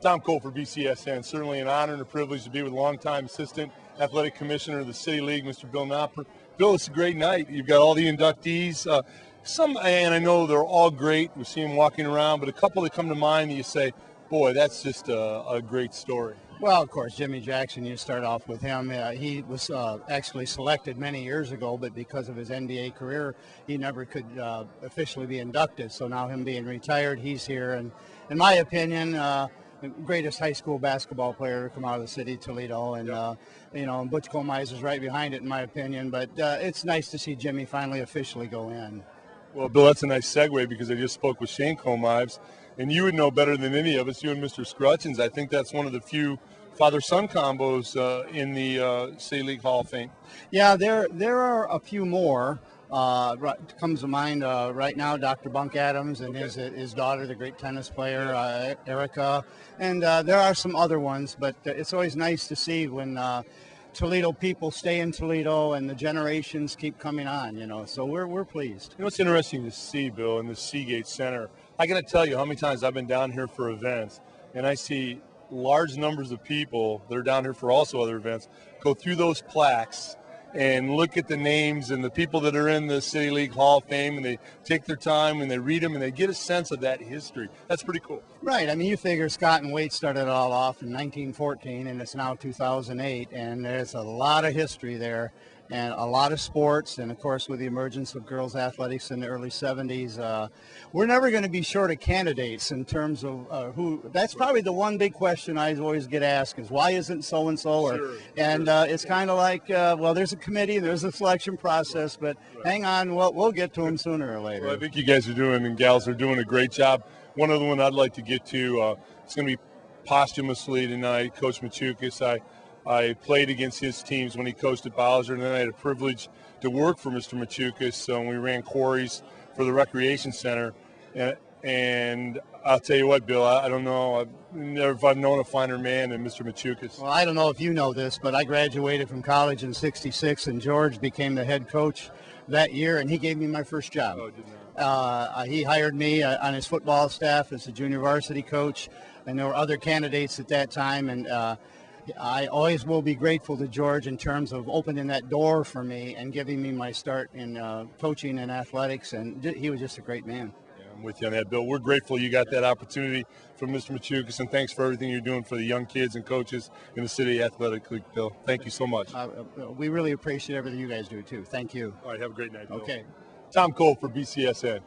Tom Cole for BCSN. Certainly an honor and a privilege to be with longtime Assistant Athletic Commissioner of the City League, Mr. Bill Nopper. Bill, it's a great night. You've got all the inductees. And I know they're all great. We see them walking around, but a couple that come to mind that you say, boy, that's just a great story. Well, of course, Jimmy Jackson, you start off with him. He was actually selected many years ago, but because of his NBA career, he never could officially be inducted. So now him being retired, he's here. And in my opinion, the greatest high school basketball player to come out of the city, Toledo. And, and Butch Colmeiser's right behind it, in my opinion. But it's nice to see Jimmy finally officially go in. Well, Bill, that's a nice segue because I just spoke with Shane Colmives, and you would know better than any of us, you and Mr. Scrutchins. I think that's one of the few father-son combos in the City League Hall of Fame. Yeah, there are a few more. Comes to mind right now, Dr. Bunk Adams and his daughter, the great tennis player, Erica. And there are some other ones, but it's always nice to see when Toledo people stay in Toledo and the generations keep coming on, so we're pleased. You know, it's interesting to see, Bill, in the Seagate Center. I got to tell you how many times I've been down here for events, and I see large numbers of people that are down here for also other events go through those plaques and look at the names and the people that are in the City League Hall of Fame, and they take their time and they read them and they get a sense of that history. That's pretty cool. Right. I mean, you figure Scott and Waite started it all off in 1914, and it's now 2008, and there's a lot of history there and a lot of sports. And, of course, with the emergence of girls athletics in the early 70s, we're never going to be short of candidates in terms of who. That's probably the one big question I always get asked is, why isn't so-and-so? Sure. It's kind of like, well, there's a committee, there's a selection process, but hang on, we'll get to them sooner or later. Well, I think you guys are doing, and gals are doing a great job. One other one I'd like to get to, it's going to be posthumously tonight, Coach Machukas. I played against his teams when he coached at Bowser, and then I had a privilege to work for Mr. Machukas when we ran quarries for the Recreation Center. And I'll tell you what, Bill, I don't know. I've known a finer man than Mr. Machukas. Well, I don't know if you know this, but I graduated from college in '66, and George became the head coach that year, and he gave me my first job. Oh, did not. He hired me on his football staff as a junior varsity coach, and there were other candidates at that time, and I always will be grateful to George in terms of opening that door for me and giving me my start in coaching and athletics, and he was just a great man. Yeah, I'm with you on that, Bill. We're grateful you got that opportunity from Mr. Machukas, and thanks for everything you're doing for the young kids and coaches in the City Athletic League, Bill. Thank you so much. We really appreciate everything you guys do, too. Thank you. All right, have a great night, Bill. Okay. Tom Cole for BCSN.